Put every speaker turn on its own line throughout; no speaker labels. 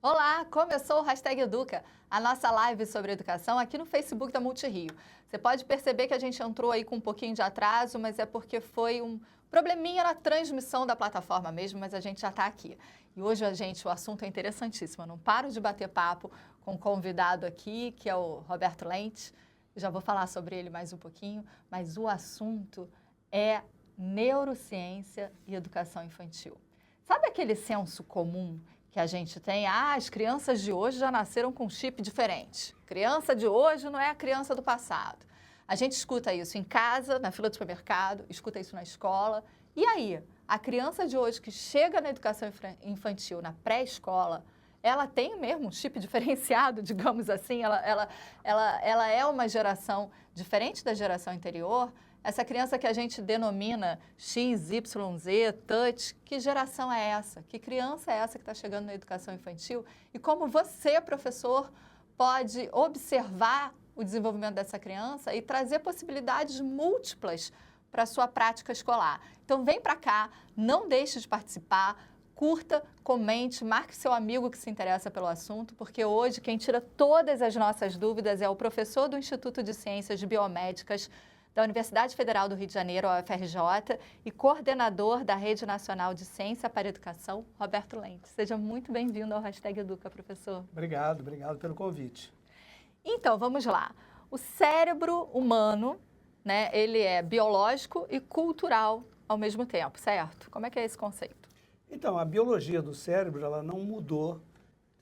Olá, começou o Hashtag Educa, a nossa live sobre educação aqui no Facebook da Multirio. Você pode perceber que a gente entrou aí com um pouquinho de atraso, mas é porque foi um probleminha na transmissão da plataforma mesmo, mas a gente já está aqui. E hoje, o assunto é interessantíssimo. Eu não paro de bater papo com um convidado aqui, que é o Roberto Lentes. Eu já vou falar sobre ele mais um pouquinho, mas o assunto é neurociência e educação infantil. Sabe aquele senso comum que a gente tem? As crianças de hoje já nasceram com um chip diferente. Criança de hoje não é a criança do passado. A gente escuta isso em casa, na fila do supermercado, escuta isso na escola. E aí, a criança de hoje que chega na educação infantil, na pré-escola, ela tem mesmo um chip diferenciado, digamos assim? Ela é uma geração diferente da geração anterior? Essa criança que a gente denomina X, Y, Z, touch, que geração é essa? Que criança é essa que está chegando na educação infantil? E como você, professor, pode observar o desenvolvimento dessa criança e trazer possibilidades múltiplas para a sua prática escolar? Então, vem para cá, não deixe de participar, curta, comente, marque seu amigo que se interessa pelo assunto, porque hoje quem tira todas as nossas dúvidas é o professor do Instituto de Ciências Biomédicas da Universidade Federal do Rio de Janeiro, a UFRJ, e coordenador da Rede Nacional de Ciência para a Educação, Roberto Lentes. Seja muito bem-vindo ao Hashtag Educa, professor.
Obrigado pelo convite.
Então, vamos lá. O cérebro humano, né, ele é biológico e cultural ao mesmo tempo, certo? Como é que é esse conceito?
Então, a biologia do cérebro ela não mudou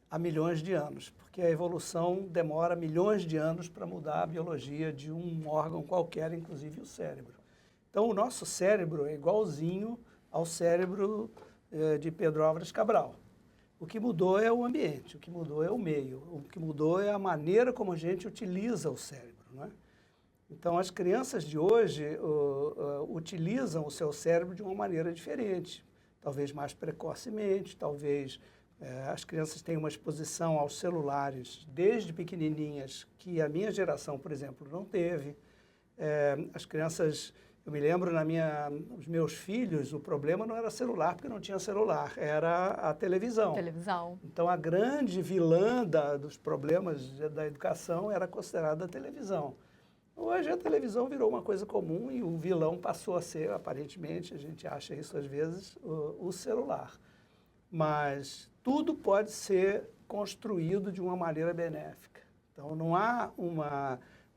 há milhões de anos, porque a evolução demora milhões de anos para mudar a biologia de um órgão qualquer, inclusive o cérebro. Então, o nosso cérebro é igualzinho ao cérebro de Pedro Álvares Cabral. O que mudou é o ambiente, o que mudou é o meio, o que mudou é a maneira como a gente utiliza o cérebro, né? Então, as crianças de hoje utilizam o seu cérebro de uma maneira diferente, talvez mais precocemente, talvez as crianças têm uma exposição aos celulares desde pequenininhas que a minha geração, por exemplo, não teve. As crianças, eu me lembro, os meus filhos, o problema não era celular, porque não tinha celular, era a televisão. Então, a grande vilã dos problemas da educação era considerada a televisão. Hoje a televisão virou uma coisa comum e o vilão passou a ser, aparentemente, a gente acha isso às vezes, o celular. Mas tudo pode ser construído de uma maneira benéfica. Então, não há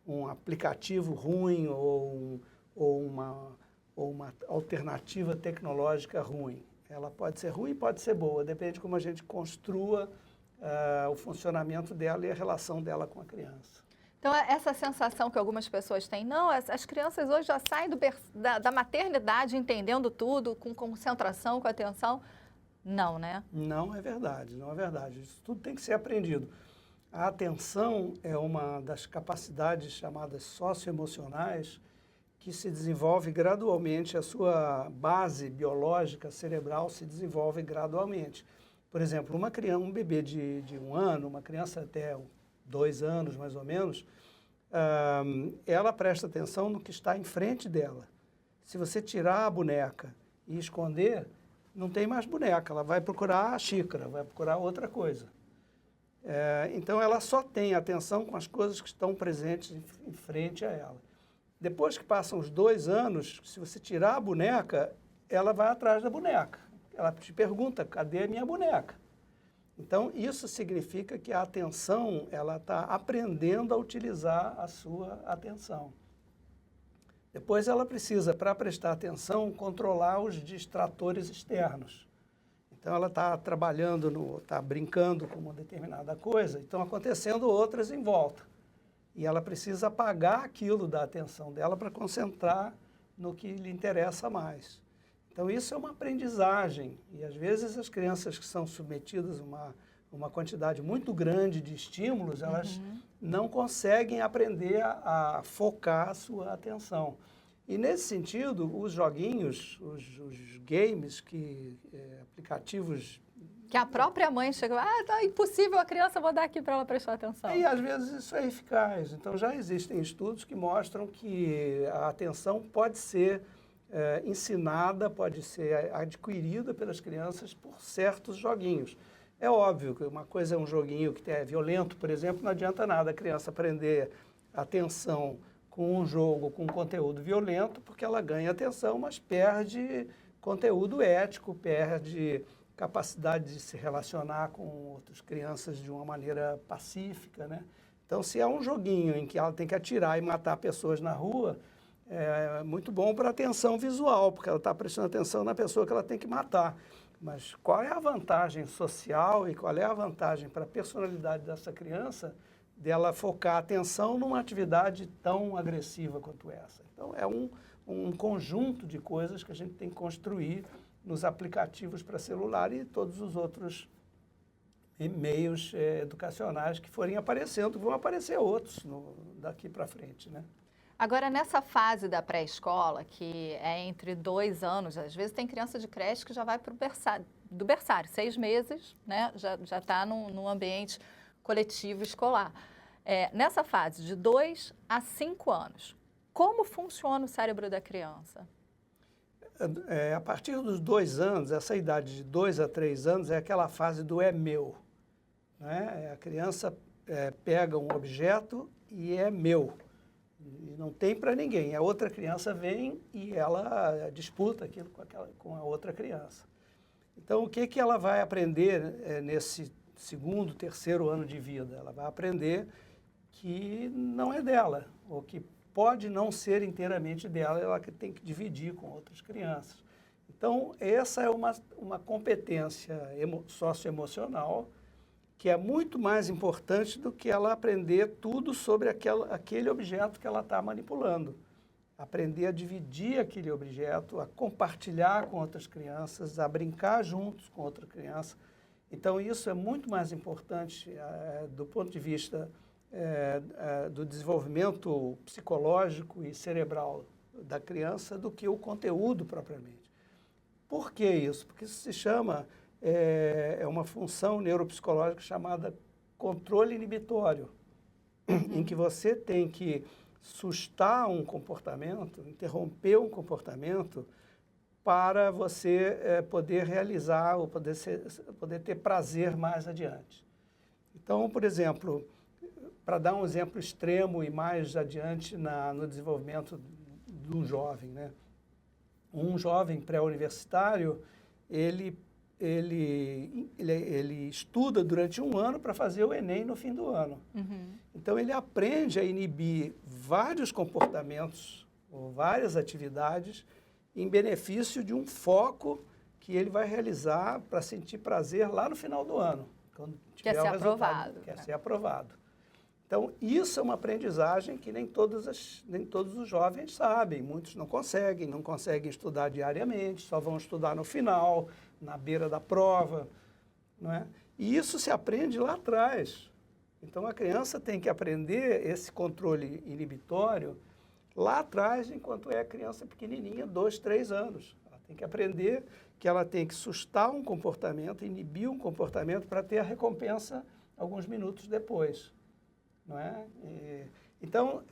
um aplicativo ruim ou uma alternativa tecnológica ruim. Ela pode ser ruim e pode ser boa, depende de como a gente construa o funcionamento dela e a relação dela com a criança.
Então, essa sensação que algumas pessoas têm, não, as crianças hoje já saem da maternidade entendendo tudo, com concentração, com atenção. Não, né?
Não é verdade, não é verdade. Isso tudo tem que ser aprendido. A atenção é uma das capacidades chamadas socioemocionais que se desenvolve gradualmente, a sua base biológica cerebral se desenvolve gradualmente. Por exemplo, um bebê de 1 ano, uma criança até 2 anos mais ou menos, ela presta atenção no que está em frente dela. Se você tirar a boneca e esconder, não tem mais boneca, ela vai procurar a xícara, vai procurar outra coisa. Então, ela só tem atenção com as coisas que estão presentes em frente a ela. Depois que passam os 2 anos, se você tirar a boneca, ela vai atrás da boneca. Ela te pergunta, cadê a minha boneca? Então, isso significa que a atenção, ela está aprendendo a utilizar a sua atenção. Depois ela precisa, para prestar atenção, controlar os distratores externos. Então, ela está trabalhando, está brincando com uma determinada coisa, e estão acontecendo outras em volta. E ela precisa apagar aquilo da atenção dela para concentrar no que lhe interessa mais. Então, isso é uma aprendizagem. E, às vezes, as crianças que são submetidas a uma quantidade muito grande de estímulos, elas não conseguem aprender a focar a sua atenção. E, nesse sentido, os joguinhos, os games, aplicativos...
Que a própria mãe chegou, tá impossível a criança, vou dar aqui para ela prestar atenção.
E, às vezes, isso é eficaz. Então, já existem estudos que mostram que a atenção pode ser ensinada, pode ser adquirida pelas crianças por certos joguinhos. É óbvio que uma coisa é um joguinho que é violento, por exemplo, não adianta nada a criança aprender atenção com um jogo com conteúdo violento, porque ela ganha atenção, mas perde conteúdo ético, perde capacidade de se relacionar com outras crianças de uma maneira pacífica, né? Então, se é um joguinho em que ela tem que atirar e matar pessoas na rua, é muito bom para a atenção visual, porque ela está prestando atenção na pessoa que ela tem que matar. Mas qual é a vantagem social e qual é a vantagem para a personalidade dessa criança dela focar a atenção numa atividade tão agressiva quanto essa? Então, é um conjunto de coisas que a gente tem que construir nos aplicativos para celular e todos os outros meios educacionais que forem aparecendo, vão aparecer outros daqui para frente, né?
Agora, nessa fase da pré-escola, que é entre 2 anos, às vezes tem criança de creche que já vai para o berçário, do berçário, 6 meses, né? Já está num ambiente coletivo escolar. Nessa fase de 2 a 5 anos, como funciona o cérebro da criança?
A partir dos 2 anos, essa idade de 2 a 3 anos é aquela fase do é meu, né? A criança pega um objeto e é meu. E não tem para ninguém. A outra criança vem e ela disputa aquilo com a outra criança. Então, o que ela vai aprender nesse segundo, terceiro ano de vida? Ela vai aprender que não é dela, ou que pode não ser inteiramente dela, ela que tem que dividir com outras crianças. Então, essa é uma competência socioemocional que é muito mais importante do que ela aprender tudo sobre aquele objeto que ela está manipulando. Aprender a dividir aquele objeto, a compartilhar com outras crianças, a brincar juntos com outra criança. Então, isso é muito mais importante do ponto de vista do desenvolvimento psicológico e cerebral da criança do que o conteúdo propriamente. Por que isso? Porque isso se chama... É uma função neuropsicológica chamada controle inibitório, em que você tem que sustar um comportamento, interromper um comportamento para você poder realizar ou poder ter prazer mais adiante. Então, por exemplo, para dar um exemplo extremo e mais adiante no desenvolvimento de um jovem, né? Um jovem pré-universitário, ele estuda durante um ano para fazer o Enem no fim do ano. Uhum. Então, ele aprende a inibir vários comportamentos ou várias atividades em benefício de um foco que ele vai realizar para sentir prazer lá no final do ano, quando tiver
quer ser aprovado.
Quer ser aprovado. Então, isso é uma aprendizagem que nem todos os jovens sabem. Muitos não conseguem estudar diariamente, só vão estudar no final, na beira da prova, não é? E isso se aprende lá atrás. Então, a criança tem que aprender esse controle inibitório lá atrás, enquanto é criança pequenininha, 2, 3 anos. Ela tem que aprender que ela tem que sustar um comportamento, inibir um comportamento para ter a recompensa alguns minutos depois, não é? Então,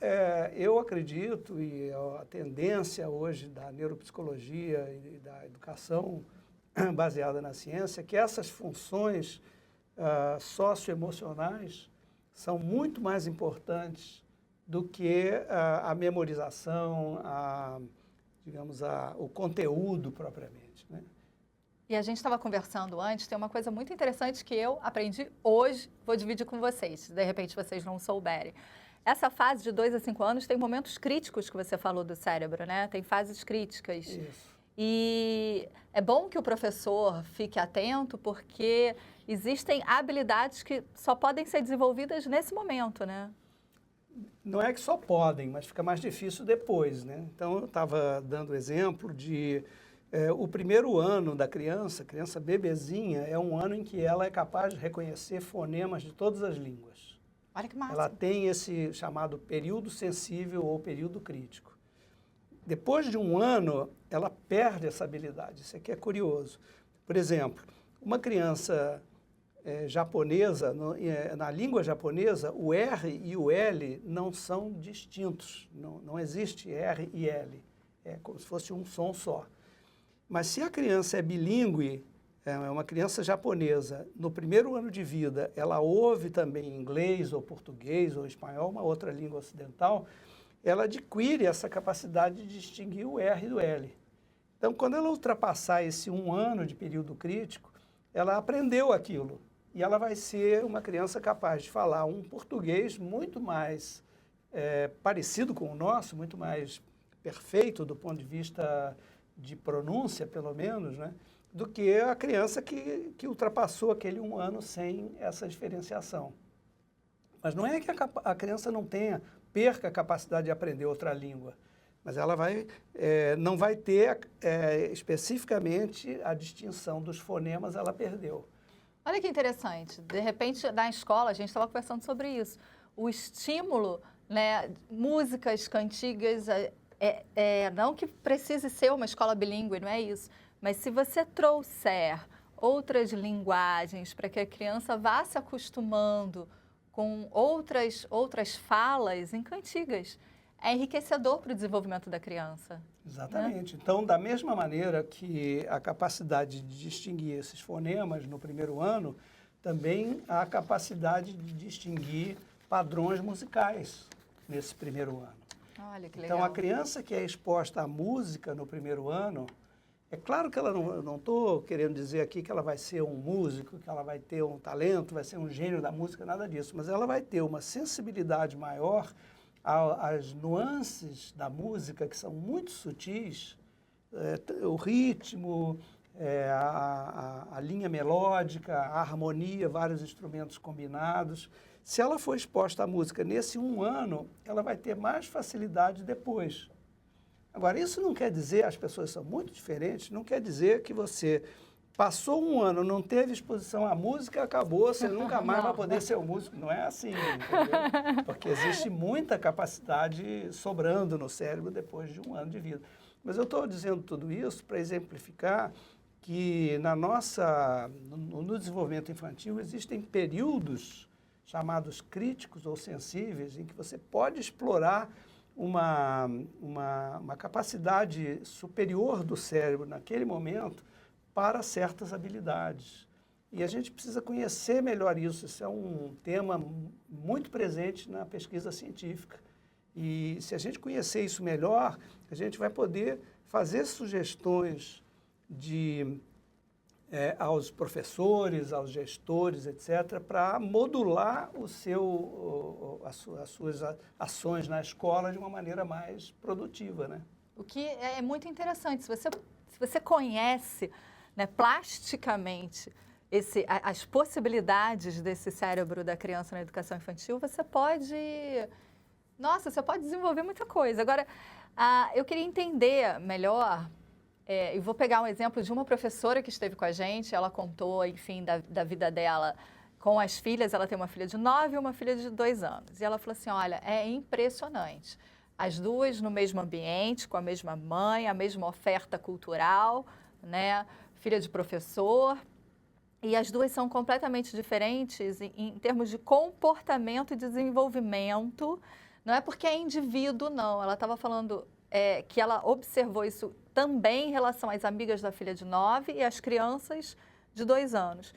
eu acredito, e a tendência hoje da neuropsicologia e da educação baseada na ciência, que essas funções socioemocionais são muito mais importantes do que a memorização, o conteúdo propriamente, né?
E a gente estava conversando antes, tem uma coisa muito interessante que eu aprendi hoje, vou dividir com vocês, se de repente vocês não souberem. Essa fase de 2 a 5 anos tem momentos críticos que você falou do cérebro, né? Tem fases críticas.
Isso.
E é bom que o professor fique atento, porque existem habilidades que só podem ser desenvolvidas nesse momento, né?
Não é que só podem, mas fica mais difícil depois, né? Então, eu estava dando exemplo de o primeiro ano da criança bebezinha, é um ano em que ela é capaz de reconhecer fonemas de todas as línguas.
Olha que massa.
Ela tem esse chamado período sensível ou período crítico. Depois de um ano, ela perde essa habilidade. Isso aqui é curioso. Por exemplo, uma criança japonesa, na língua japonesa, o R e o L não são distintos. Não existe R e L. É como se fosse um som só. Mas se a criança é bilíngue, uma criança japonesa, no primeiro ano de vida, ela ouve também inglês ou português ou espanhol, uma outra língua ocidental, ela adquire essa capacidade de distinguir o R do L. Então, quando ela ultrapassar esse 1 ano de período crítico, ela aprendeu aquilo. E ela vai ser uma criança capaz de falar um português muito mais parecido com o nosso, muito mais perfeito do ponto de vista de pronúncia, pelo menos, né, do que a criança que ultrapassou aquele 1 ano sem essa diferenciação. Mas não é que a criança perca a capacidade de aprender outra língua, mas ela não vai ter especificamente a distinção dos fonemas, ela perdeu.
Olha que interessante, de repente na escola, a gente estava conversando sobre isso, o estímulo, né, músicas, cantigas, não que precise ser uma escola bilíngue, não é isso, mas se você trouxer outras linguagens para que a criança vá se acostumando com outras falas em cantigas, é enriquecedor para o desenvolvimento da criança.
Exatamente.
Né?
Então, da mesma maneira que a capacidade de distinguir esses fonemas no primeiro ano, também há a capacidade de distinguir padrões musicais nesse primeiro ano.
Olha que legal.
Então, a criança que é exposta à música no primeiro ano, é claro que ela não estou querendo dizer aqui que ela vai ser um músico, que ela vai ter um talento, vai ser um gênio da música, nada disso, mas ela vai ter uma sensibilidade maior às nuances da música, que são muito sutis, o ritmo, a linha melódica, a harmonia, vários instrumentos combinados. Se ela for exposta à música nesse 1 ano, ela vai ter mais facilidade depois. Agora, isso não quer dizer, as pessoas são muito diferentes, não quer dizer que você passou 1 ano, não teve exposição à música, acabou, você nunca mais vai poder ser um músico. Não é assim, entendeu? Porque existe muita capacidade sobrando no cérebro depois de 1 ano de vida. Mas eu estou dizendo tudo isso para exemplificar que no desenvolvimento infantil existem períodos chamados críticos ou sensíveis em que você pode explorar uma capacidade superior do cérebro naquele momento para certas habilidades. E a gente precisa conhecer melhor isso. Isso é um tema muito presente na pesquisa científica. E se a gente conhecer isso melhor, a gente vai poder fazer sugestões aos professores, aos gestores, etc., para modular as suas ações na escola de uma maneira mais produtiva, né?
O que é muito interessante, se você conhece, né, plasticamente as possibilidades desse cérebro da criança na educação infantil, você pode desenvolver muita coisa. Agora, eu queria entender melhor. Eu vou pegar um exemplo de uma professora que esteve com a gente, ela contou, enfim, da vida dela com as filhas. Ela tem uma filha de 9 e uma filha de 2 anos. E ela falou assim, olha, é impressionante. As duas no mesmo ambiente, com a mesma mãe, a mesma oferta cultural, né? Filha de professor. E as duas são completamente diferentes em termos de comportamento e desenvolvimento. Não é porque é indivíduo, não. Ela estava falando que ela observou isso também em relação às amigas da filha de 9 e às crianças de 2 anos.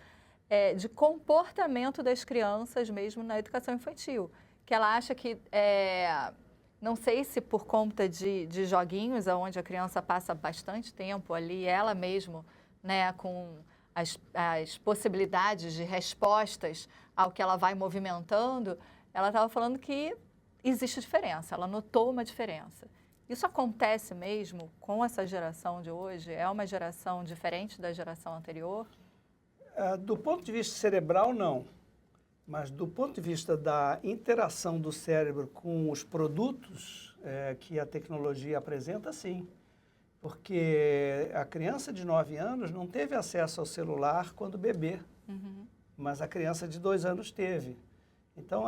De comportamento das crianças mesmo na educação infantil. Que ela acha que, não sei se por conta de joguinhos, onde a criança passa bastante tempo ali, ela mesmo, né, com as possibilidades de respostas ao que ela vai movimentando, ela estava falando que existe diferença, ela notou uma diferença. Isso acontece mesmo com essa geração de hoje? É uma geração diferente da geração anterior?
Do ponto de vista cerebral, não. Mas do ponto de vista da interação do cérebro com os produtos que a tecnologia apresenta, sim. Porque a criança de 9 anos não teve acesso ao celular quando bebê, mas a criança de 2 anos teve. Então,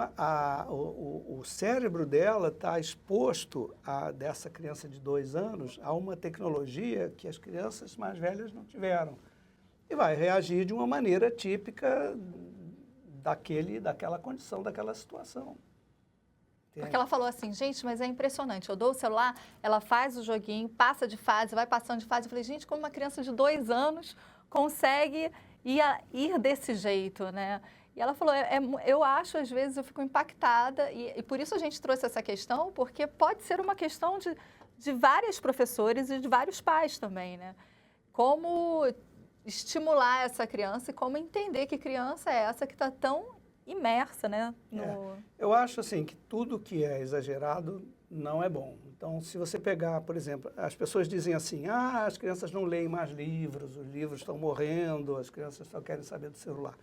o cérebro dela está exposto, dessa criança de 2 anos, a uma tecnologia que as crianças mais velhas não tiveram. E vai reagir de uma maneira típica daquela condição, daquela situação.
Porque ela falou assim, gente, mas é impressionante, eu dou o celular, ela faz o joguinho, passa de fase, vai passando de fase. Eu falei, gente, como uma criança de 2 anos consegue ir desse jeito, né? E ela falou, eu acho, às vezes, eu fico impactada, e por isso a gente trouxe essa questão, porque pode ser uma questão de vários professores e de vários pais também, né? Como estimular essa criança e como entender que criança é essa que está tão imersa, né?
Eu acho, assim, que tudo que é exagerado não é bom. Então, se você pegar, por exemplo, as pessoas dizem assim, as crianças não leem mais livros, os livros estão morrendo, as crianças só querem saber do celular.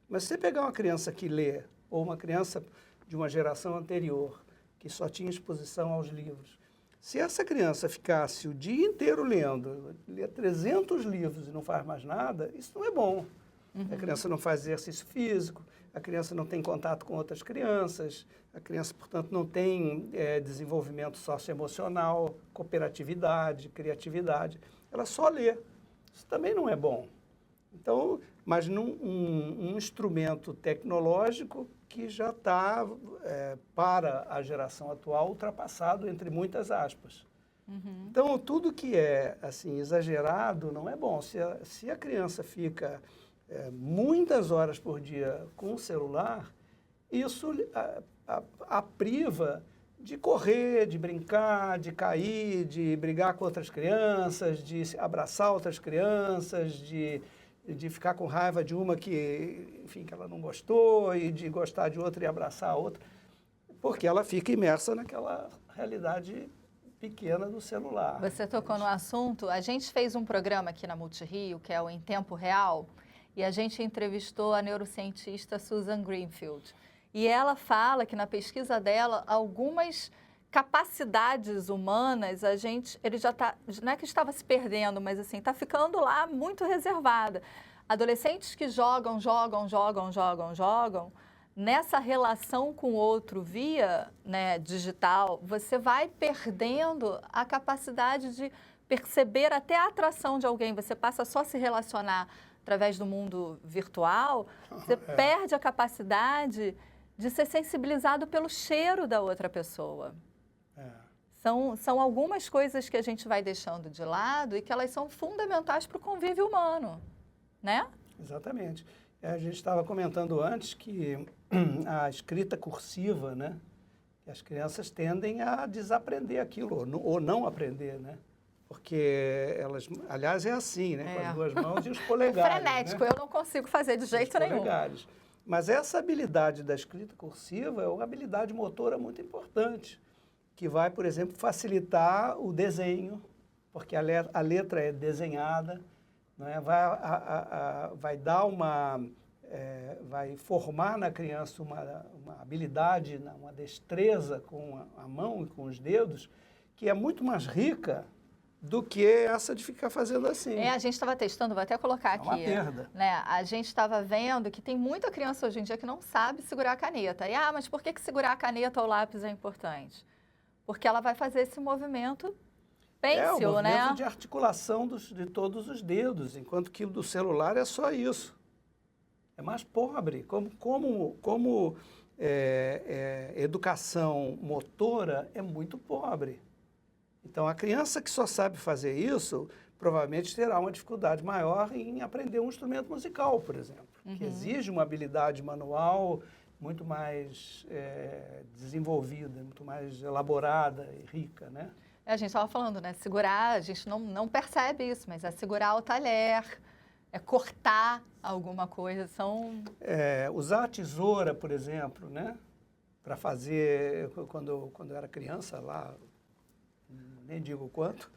Mas se você pegar uma criança que lê, ou uma criança de uma geração anterior, que só tinha exposição aos livros, se essa criança ficasse o dia inteiro lendo, lê 300 livros e não faz mais nada, isso não é bom. A criança não faz exercício físico, a criança não tem contato com outras crianças, a criança, portanto, não tem desenvolvimento socioemocional, cooperatividade, criatividade. Ela só lê. Isso também não é bom. Então, mas um instrumento tecnológico que já está, para a geração atual, ultrapassado, entre muitas aspas. Então, tudo que é assim, exagerado não é bom. Se a criança fica muitas horas por dia com o celular, isso a priva de correr, de brincar, de cair, de brigar com outras crianças, de abraçar outras crianças, de ficar com raiva de uma que, enfim, que ela não gostou e de gostar de outra e abraçar a outra, porque ela fica imersa naquela realidade pequena do celular.
Você tocou no assunto, a gente fez um programa aqui na Multirio, que é o Em Tempo Real, e a gente entrevistou a neurocientista Susan Greenfield. E ela fala que na pesquisa dela, algumas capacidades humanas, ele já está, não é que estava se perdendo, mas assim, está ficando lá muito reservada. Adolescentes que jogam, nessa relação com o outro via, né, digital, você vai perdendo a capacidade de perceber até a atração de alguém, você passa só a se relacionar através do mundo virtual, você perde a capacidade de ser sensibilizado pelo cheiro da outra pessoa. São algumas coisas que a gente vai deixando de lado e que elas são fundamentais para o convívio humano, né?
Exatamente. A gente estava comentando antes que a escrita cursiva, né? Que as crianças tendem a desaprender aquilo, ou não aprender, né? Porque elas, aliás, é assim, né? Com as duas mãos e os polegares.
Frenético, né? Eu não consigo fazer de jeito nenhum.
Polegares. Mas essa habilidade da escrita cursiva é uma habilidade motora muito importante, que vai, por exemplo, facilitar o desenho, porque a letra é desenhada, né? Vai dar vai formar na criança uma habilidade, uma destreza com a mão e com os dedos, que é muito mais rica do que essa de ficar fazendo assim.
A gente estava testando, vou até colocar aqui.
É uma perda.
Né? A gente estava vendo que tem muita criança hoje em dia que não sabe segurar a caneta. E, mas por que segurar a caneta ou o lápis é importante? Porque ela vai fazer esse movimento pêncil,
o movimento,
né?
De articulação de todos os dedos, enquanto que o do celular é só isso. É mais pobre. Como educação motora é muito pobre. Então, a criança que só sabe fazer isso, provavelmente terá uma dificuldade maior em aprender um instrumento musical, por exemplo, que exige uma habilidade manual muito mais desenvolvida, muito mais elaborada e rica, né?
A gente estava falando, né? Segurar, a gente não percebe isso, mas é segurar o talher, é cortar alguma coisa,
usar a tesoura, por exemplo, né? Para fazer, quando eu era criança, lá, nem digo quanto,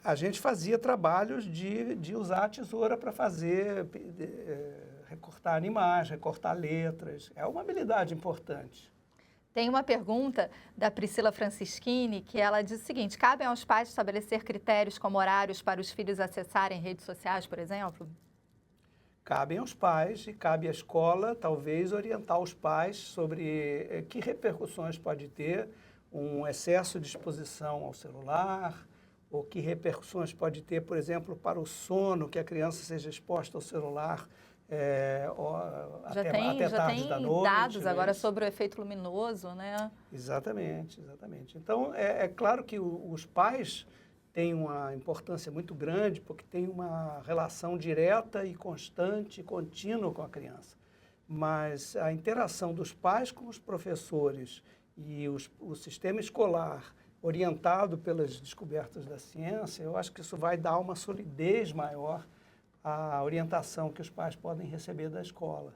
a gente fazia trabalhos de usar a tesoura para fazer, recortar animais, recortar letras. É uma habilidade importante.
Tem uma pergunta da Priscila Francischini, que ela diz o seguinte: cabem aos pais estabelecer critérios como horários para os filhos acessarem redes sociais, por exemplo?
Cabem aos pais e cabe à escola, talvez, orientar os pais sobre que repercussões pode ter um excesso de exposição ao celular, ou que repercussões pode ter, por exemplo, para o sono, que a criança seja exposta ao celular até tarde da noite.
Já tem dados agora sobre o efeito luminoso, né?
Exatamente. Então, é claro que os pais tem uma importância muito grande porque tem uma relação direta e constante e contínua com a criança. Mas a interação dos pais com os professores e o sistema escolar orientado pelas descobertas da ciência, eu acho que isso vai dar uma solidez maior à orientação que os pais podem receber da escola.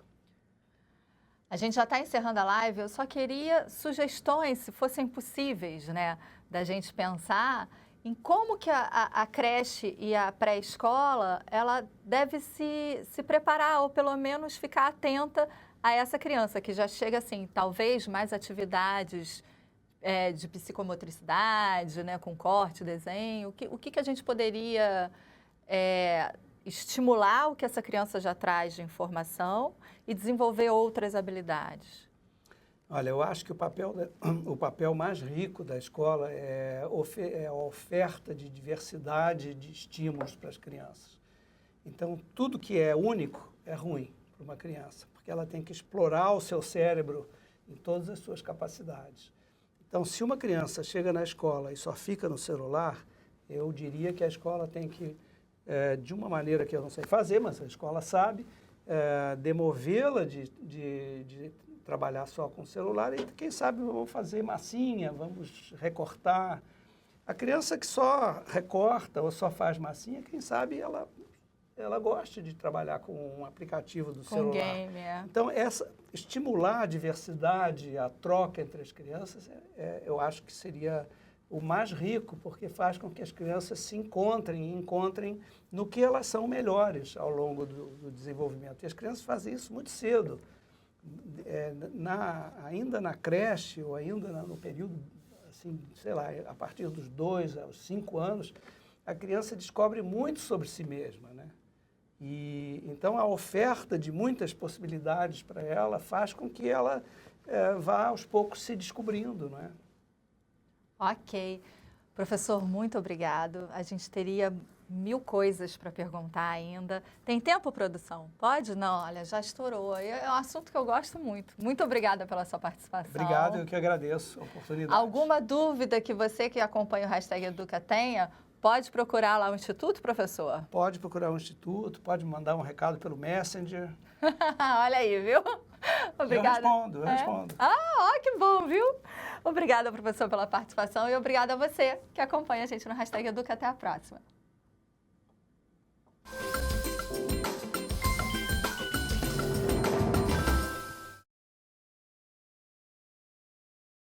A gente já está encerrando a live, eu só queria sugestões, se fossem possíveis, né, da gente pensar em como que a creche e a pré-escola, ela deve se preparar, ou pelo menos ficar atenta a essa criança, que já chega assim, talvez mais atividades de psicomotricidade, né, com corte, desenho, o que a gente poderia estimular o que essa criança já traz de informação e desenvolver outras habilidades?
Olha, eu acho que o papel mais rico da escola é a oferta de diversidade de estímulos para as crianças. Então, tudo que é único é ruim para uma criança, porque ela tem que explorar o seu cérebro em todas as suas capacidades. Então, se uma criança chega na escola e só fica no celular, eu diria que a escola tem que, de uma maneira que eu não sei fazer, mas a escola sabe, demovê-la de trabalhar só com o celular e, quem sabe, vamos fazer massinha, vamos recortar. A criança que só recorta ou só faz massinha, quem sabe ela goste de trabalhar com um aplicativo do celular.
Com game,
Então, estimular a diversidade, a troca entre as crianças, eu acho que seria o mais rico, porque faz com que as crianças se encontrem no que elas são melhores ao longo do desenvolvimento. E as crianças fazem isso muito cedo. Ainda na creche ou ainda no período, assim, sei lá, a partir dos 2 aos 5 anos, a criança descobre muito sobre si mesma, né? E então a oferta de muitas possibilidades para ela faz com que ela vá aos poucos se descobrindo, não é?
Ok. Professor, muito obrigado. A gente teria 1000 coisas para perguntar ainda. Tem tempo, produção? Pode? Não, olha, já estourou. É um assunto que eu gosto muito. Muito obrigada pela sua participação.
Obrigado, eu que agradeço a oportunidade.
Alguma dúvida que você que acompanha o Hashtag Educa tenha, pode procurar lá o Instituto, professor?
Pode procurar o Instituto, pode mandar um recado pelo Messenger.
Olha aí, viu? Obrigada.
Eu respondo.
Que bom, viu? Obrigada, professor, pela participação e obrigada a você que acompanha a gente no Hashtag Educa. Até a próxima.